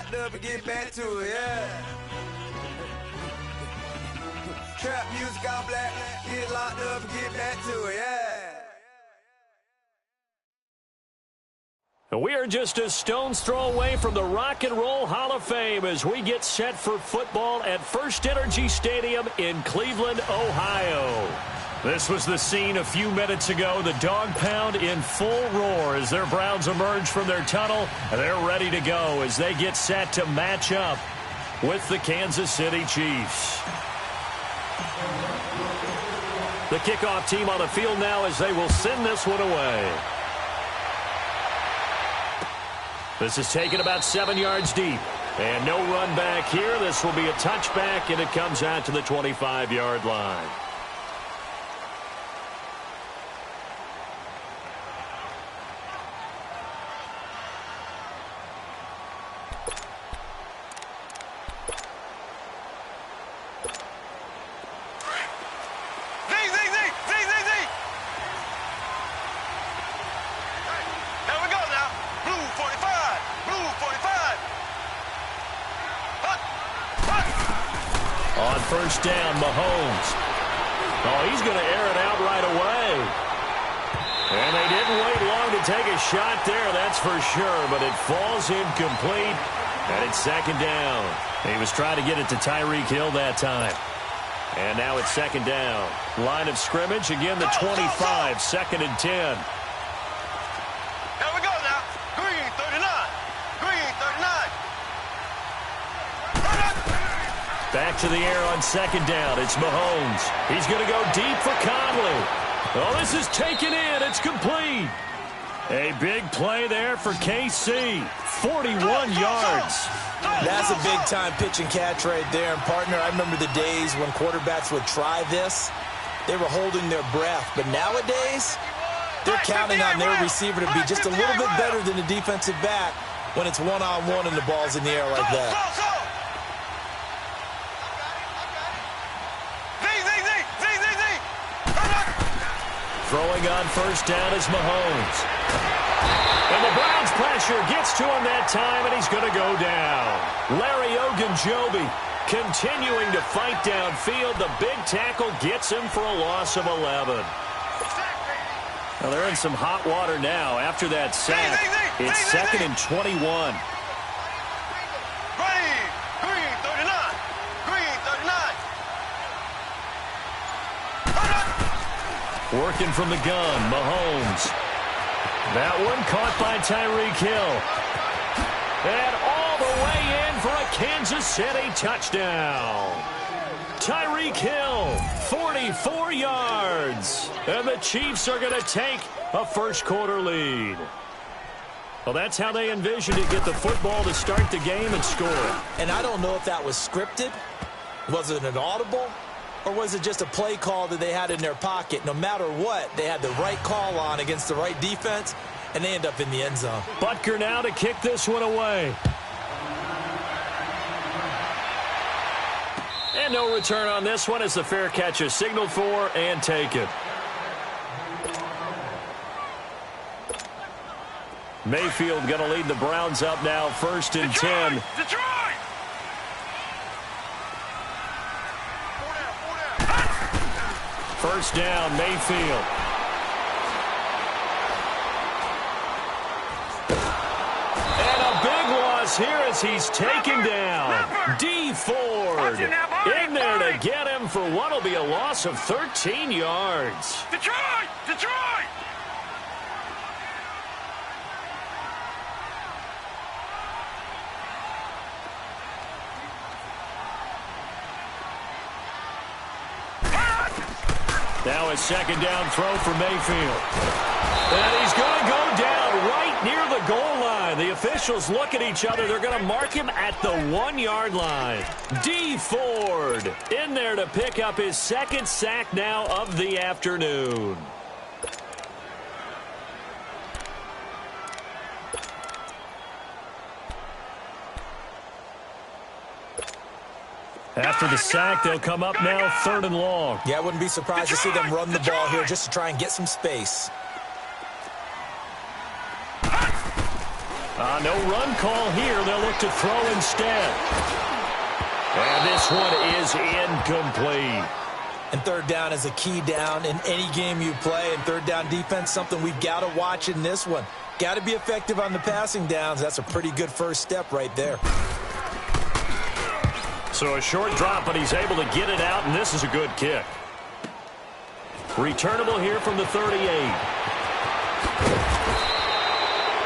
locked up and get back to it, yeah. Trap music all black, get locked up and get back to it, yeah. We are just a stone's throw away from the Rock and Roll Hall of Fame as we get set for football at First Energy Stadium in Cleveland, Ohio. This was the scene a few minutes ago. The dog pound in full roar as their Browns emerge from their tunnel. They're ready to go as they get set to match up with the Kansas City Chiefs. The kickoff team on the field now as they will send this one away. This is taken about 7 yards deep. And no run back here. This will be a touchback, and it comes out to the 25-yard line. On first down, Mahomes. Oh, he's going to air it out right away. And they didn't wait long to take a shot there, that's for sure. But it falls incomplete, and it's second down. He was trying to get it to Tyreek Hill that time. And now it's second down. Line of scrimmage, again the 25, second and 10. Back to the air on second down. It's Mahomes. He's going to go deep for Conley. Oh, this is taken in. It's complete. A big play there for KC. 41 yards. That's a big-time pitch and catch right there. And, partner, I remember the days when quarterbacks would try this. They were holding their breath. But nowadays, they're counting on their receiver to be just a little bit better than the defensive back when it's one-on-one and the ball's in the air like that. Throwing on first down is Mahomes. And the Browns pressure gets to him that time, and he's going to go down. Larry Ogunjobi continuing to fight downfield. The big tackle gets him for a loss of 11. Well, they're in some hot water now after that sack. It's second and 21. Working from the gun, Mahomes. That one caught by Tyreek Hill. And all the way in for a Kansas City touchdown. Tyreek Hill, 44 yards. And the Chiefs are going to take a first-quarter lead. Well, that's how they envisioned to get the football to start the game and score it. And I don't know if that was scripted. Was it an audible? Or was it just a play call that they had in their pocket? No matter what, they had the right call on against the right defense, and they end up in the end zone. Butker now to kick this one away. And no return on this one as the fair catch is signaled for and taken. Mayfield going to lead the Browns up now, first and 10. Detroit! First down, Mayfield. And a big loss here as he's taken down. D. Ford in there to get him for what will be a loss of 13 yards. Detroit! Detroit! Now a second down throw for Mayfield. And he's going to go down right near the goal line. The officials look at each other. They're going to mark him at the 1-yard line. D. Ford in there to pick up his second sack now of the afternoon. After the sack, they'll come up now third and long. Yeah, I wouldn't be surprised to see them run the ball here just to try and get some space. No run call here. They'll look to throw instead. And this one is incomplete. And third down is a key down in any game you play. And third down defense, something we've got to watch in this one. Got to be effective on the passing downs. That's a pretty good first step right there. So a short drop, but he's able to get it out, and this is a good kick. Returnable here from the 38.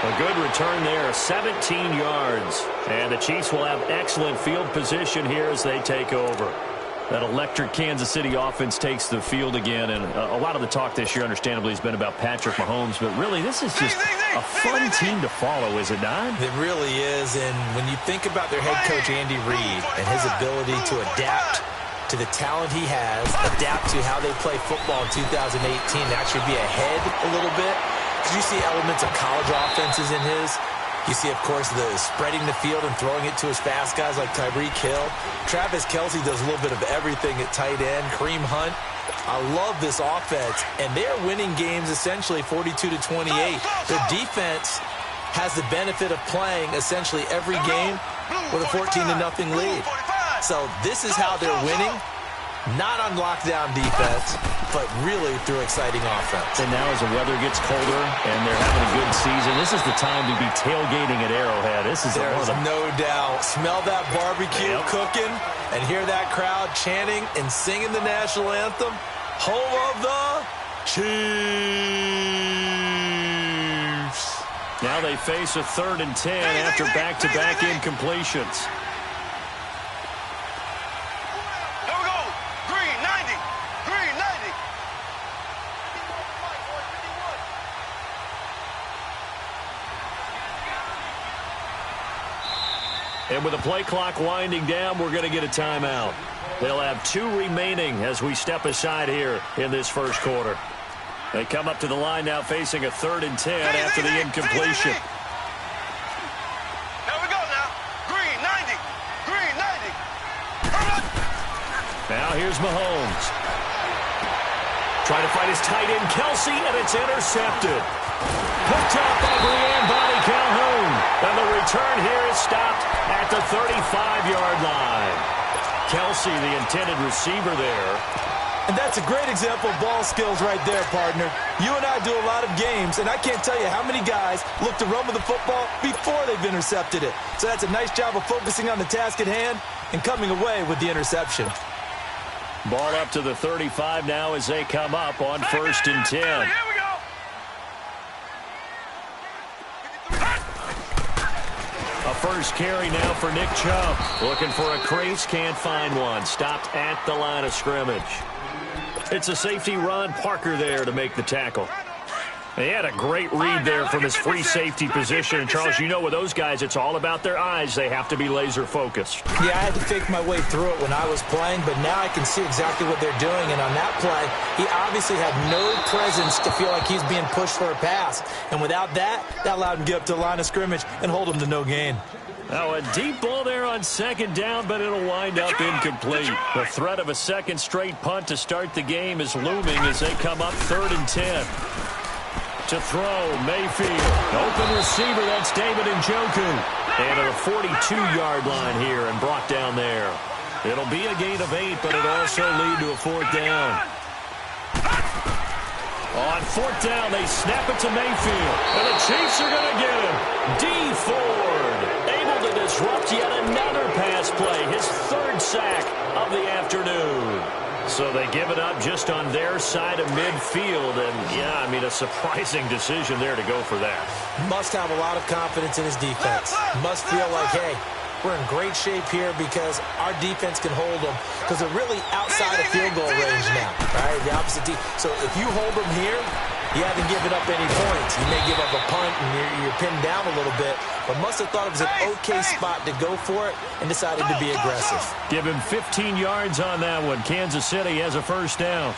A good return there, 17 yards. And the Chiefs will have excellent field position here as they take over. That electric Kansas City offense takes the field again. And a lot of the talk this year, understandably, has been about Patrick Mahomes. But really, this is just a fun team to follow, is it not? It really is. And when you think about their head coach, Andy Reid, and his ability to adapt to the talent he has, adapt to how they play football in 2018, to actually be ahead a little bit. Because you see elements of college offenses in his. You see, of course, the spreading the field and throwing it to his fast guys like Tyreek Hill. Travis Kelce does a little bit of everything at tight end. Kareem Hunt. I love this offense. And they're winning games essentially 42-28. Their defense has the benefit of playing essentially every game with a 14-0 lead. So this is how they're winning. Not on lockdown defense, but really through exciting offense. And now as the weather gets colder and they're having a good season, this is the time to be tailgating at Arrowhead. There's no doubt. Smell that barbecue cooking and hear that crowd chanting and singing the national anthem. Home of the Chiefs. Now they face a 3rd and 10 after back-to-back incompletions. And with the play clock winding down, we're going to get a timeout. They'll have 2 remaining as we step aside here in this first quarter. They come up to the line now facing a 3rd and 10 after the incompletion. Here we go now. Green 90. Green 90. Now here's Mahomes. Trying to find his tight end, Kelce, and it's intercepted. Picked up by Brian Body Calhoun. And the return here is stopped at the 35-yard line. Kelce, the intended receiver there. And that's a great example of ball skills right there, partner. You and I do a lot of games, and I can't tell you how many guys look to run with the football before they've intercepted it. So that's a nice job of focusing on the task at hand and coming away with the interception. Ball up to the 35 now as they come up on 1st and 10. Here we go. A first carry now for Nick Chubb. Looking for a crease, can't find one. Stopped at the line of scrimmage. It's a safety run. Parker there to make the tackle. He had a great read there from his free safety position. And Charles, you know with those guys, it's all about their eyes. They have to be laser focused. Yeah, I had to fake my way through it when I was playing, but now I can see exactly what they're doing. And on that play, he obviously had no presence to feel like he's being pushed for a pass. And without that, that allowed him to get up to the line of scrimmage and hold him to no gain. Now a deep ball there on 2nd down, but it'll wind up incomplete. The threat of a second straight punt to start the game is looming as they come up 3rd and 10. To throw, Mayfield. Open receiver, that's David Njoku. And at a 42-yard line here and brought down there. It'll be a gain of 8, but it'll also lead to a 4th down. On 4th down, they snap it to Mayfield. And the Chiefs are going to get him. D. Ford able to disrupt yet another pass play. His 3rd sack of the afternoon. So they give it up just on their side of midfield. And, yeah, I mean, a surprising decision there to go for that. Must have a lot of confidence in his defense. Must feel like, hey, we're in great shape here because our defense can hold them because they're really outside of field goal range now, right? The opposite team. So if you hold them here, you haven't given up any points. You may give up a punt and you're pinned down a little bit, but must have thought it was an okay spot to go for it and decided to be aggressive. Give him 15 yards on that one. Kansas City has a 1st down.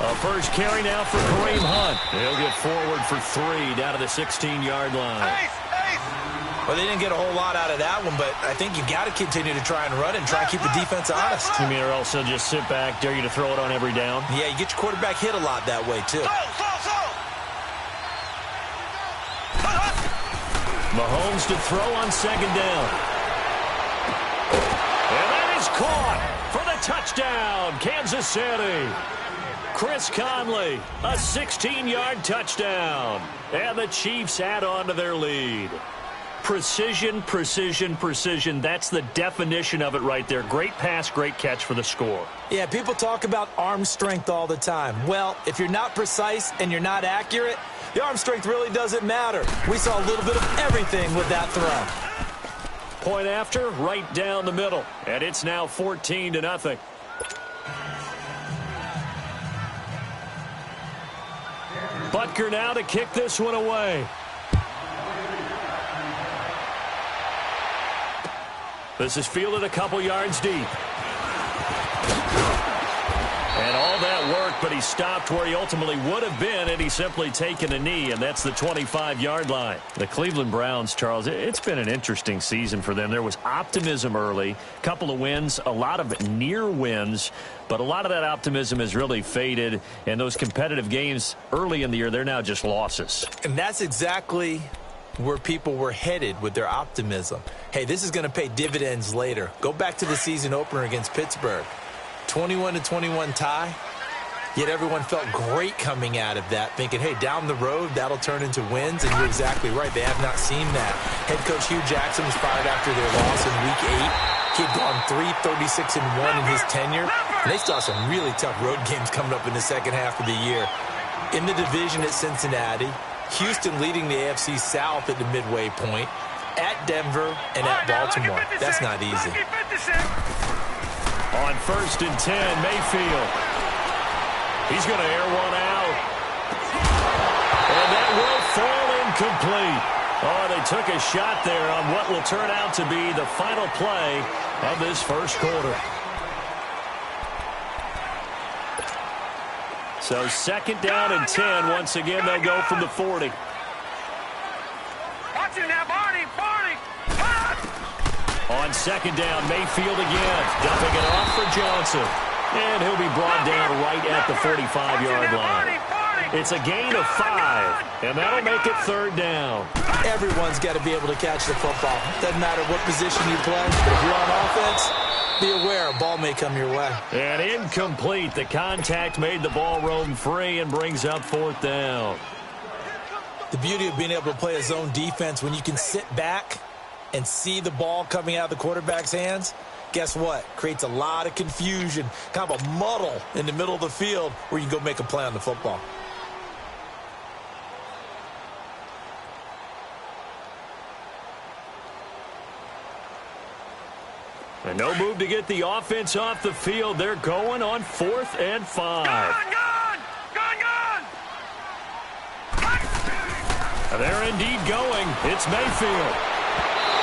A first carry now for Kareem Hunt. He'll get forward for 3 down to the 16-yard line. Well, they didn't get a whole lot out of that one, but I think you've got to continue to try and run it and try and keep the defense honest. You mean or else they'll just sit back, dare you to throw it on every down? Yeah, you get your quarterback hit a lot that way, too. Mahomes to throw on second down. And that is caught for the touchdown, Kansas City. Chris Conley, a 16-yard touchdown. And the Chiefs add on to their lead. Precision, precision, precision. That's the definition of it right there. Great pass, great catch for the score. Yeah, people talk about arm strength all the time. Well, if you're not precise and you're not accurate, the arm strength really doesn't matter. We saw a little bit of everything with that throw. Point after, right down the middle. And it's now 14-0. Butker now to kick this one away. This is fielded a couple yards deep. And all that work, but he stopped where he ultimately would have been, and he's simply taken a knee, and that's the 25-yard line. The Cleveland Browns, Charles, it's been an interesting season for them. There was optimism early, a couple of wins, a lot of near wins, but a lot of that optimism has really faded, and those competitive games early in the year, they're now just losses. And that's exactly where people were headed with their optimism. Hey, this is going to pay dividends later. Go back to the season opener against Pittsburgh. 21-21 tie, yet everyone felt great coming out of that, thinking, hey, down the road, that'll turn into wins, and you're exactly right. They have not seen that. Head coach Hugh Jackson was fired after their loss in Week 8. He had gone 3-36-1 in his tenure, and they still have some really tough road games coming up in the second half of the year. In the division at Cincinnati, Houston leading the AFC South at the midway point, at Denver, and at Baltimore. That's not easy. On 1st and 10, Mayfield. He's going to air one out. And that will fall incomplete. Oh, they took a shot there on what will turn out to be the final play of this first quarter. So 2nd down and 10. Once again, they'll go from the 40. Watch it now, Barney. On 2nd down, Mayfield again, dumping it off for Johnson. And he'll be brought down right at the 45-yard line. It's a gain of 5, and that'll make it 3rd down. Everyone's got to be able to catch the football. Doesn't matter what position you play, but if you're on offense, be aware a ball may come your way. And incomplete. The contact made the ball roam free and brings up 4th down. The beauty of being able to play a zone defense when you can sit back and see the ball coming out of the quarterback's hands, guess what? Creates a lot of confusion, kind of a muddle in the middle of the field where you can go make a play on the football. And no move to get the offense off the field. They're going on 4th and 5. They're indeed going. It's Mayfield.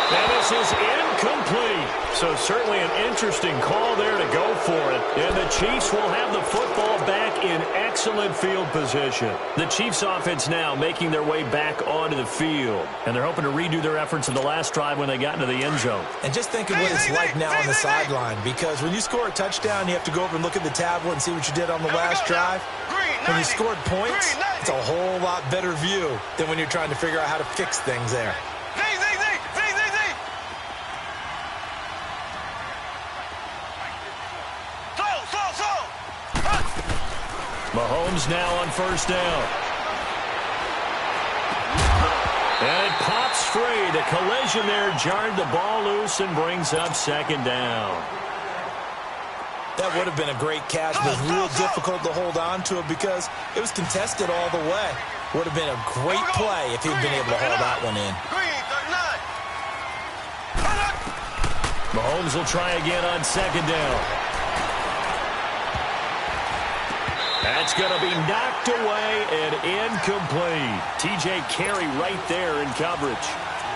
And this is incomplete. So certainly an interesting call there to go for it. And the Chiefs will have the football back in excellent field position. The Chiefs offense now making their way back onto the field. And they're hoping to redo their efforts in the last drive when they got into the end zone. And just think of what it's like now on the sideline. Because when you score a touchdown, you have to go over and look at the tablet and see what you did on the last drive. When you scored points, it's a whole lot better view than when you're trying to figure out how to fix things there. Mahomes now on 1st down. And it pops free. The collision there jarred the ball loose and brings up 2nd down. That would have been a great catch, but it was real difficult to hold on to it because it was contested all the way. Would have been a great play if he'd been able to hold that one in. Mahomes will try again on 2nd down. That's going to be knocked away and incomplete. T.J. Carey right there in coverage.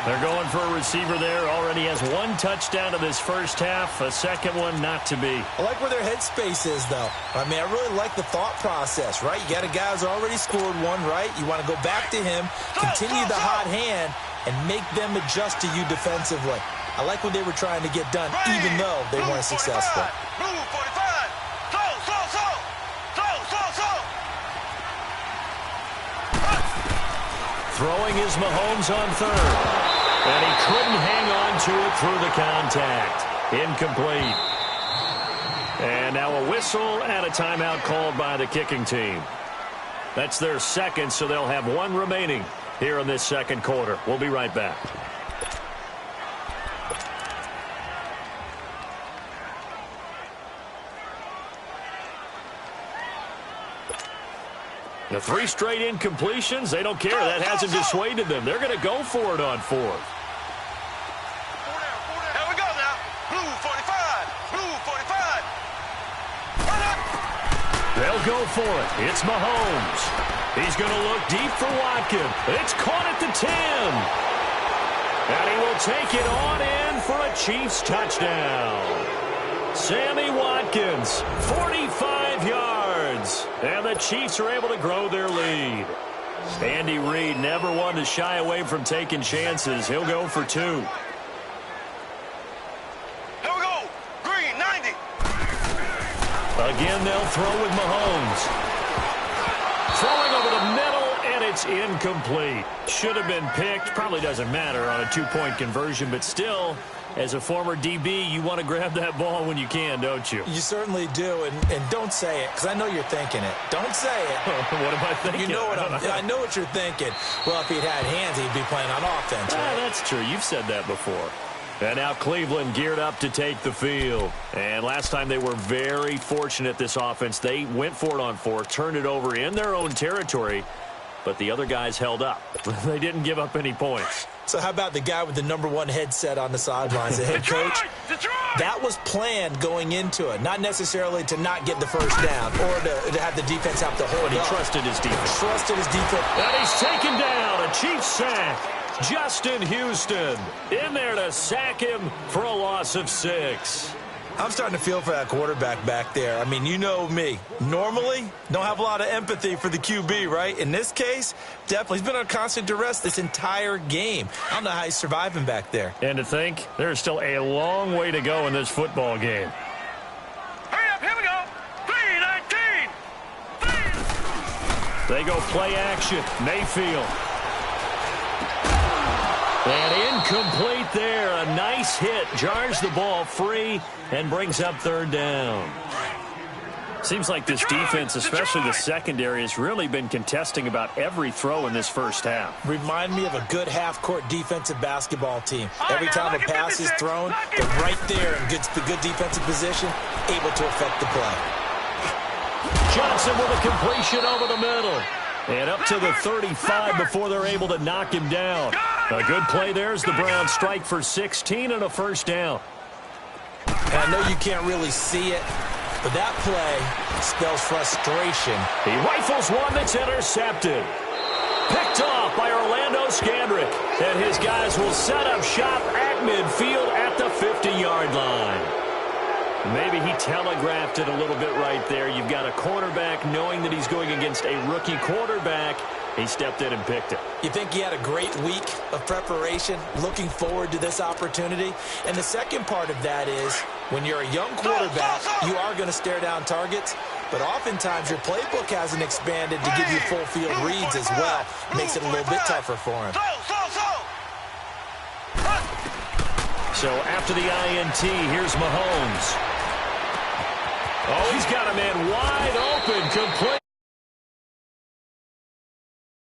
They're going for a receiver there. Already has 1 touchdown in this first half. A second one not to be. I like where their headspace is, though. I mean, I really like the thought process, right? You got a guy who's already scored one, right? You want to go back to him, continue the hot hand, and make them adjust to you defensively. I like what they were trying to get done, even though they weren't successful. Blue 45. Slow. Throwing is Mahomes on third. And he couldn't hang on to it through the contact. Incomplete. And now a whistle and a timeout called by the kicking team. That's their second, so they'll have one remaining here in this second quarter. We'll be right back. The 3 straight incompletions, they don't care. That hasn't dissuaded them. They're going to go for it on fourth. Here we go now. Blue 45. They'll go for it. It's Mahomes. He's going to look deep for Watkins. It's caught at the 10. And he will take it on in for a Chiefs touchdown. Sammy Watkins, 45 yards. And the Chiefs are able to grow their lead. Andy Reid never one to shy away from taking chances. He'll go for 2. Here we go. Green 90. Again, they'll throw with Mahomes. Throwing over the middle, and it's incomplete. Should have been picked. Probably doesn't matter on a 2-point conversion, but still, as a former DB, you want to grab that ball when you can, don't you? You certainly do, and don't say it, because I know you're thinking it. Don't say it. What am I thinking? You know what I know what you're thinking. Well, if he'd had hands, he'd be playing on offense, right? That's true. You've said that before. And now Cleveland geared up to take the field. And last time they were very fortunate, this offense. They went for it on 4, turned it over in their own territory, but the other guys held up. They didn't give up any points. So how about the guy with the #1 headset on the sidelines, the head coach? That was planned going into it, not necessarily to not get the first down or to have the defense have to hold it. He trusted his defense. And he's taken down. A Chiefs sack. Justin Houston in there to sack him for a loss of 6. I'm starting to feel for that quarterback back there. I mean, you know me. Normally, don't have a lot of empathy for the QB, right? In this case, definitely. He's been on constant duress this entire game. I don't know how he's surviving back there. And to think, there's still a long way to go in this football game. Hurry up, here we go. 3-19. They go play action. Mayfield. And incomplete there. A nice hit. Jars the ball free and brings up third down. Seems like this defense, especially the secondary, has really been contesting about every throw in this first half. Remind me of a good half-court defensive basketball team. Every time a pass is thrown, they're right there in good defensive position, able to affect the play. Johnson with a completion over the middle. And up to the 35 before they're able to knock him down. A good play there as the Browns strike for 16 and a first down. And I know you can't really see it, but that play spells frustration. He rifles one that's intercepted. Picked off by Orlando Scandrick. And his guys will set up shop at midfield at the 50-yard line. Maybe he telegraphed it a little bit right there. You've got a quarterback knowing that he's going against a rookie quarterback. He stepped in and picked it. You think he had a great week of preparation, looking forward to this opportunity? And the second part of that is, when you're a young quarterback, you are going to stare down targets, but oftentimes your playbook hasn't expanded to give you full field reads as well. Makes it a little bit tougher for him. So after the INT, here's Mahomes. Oh, he's got a man wide open, complete.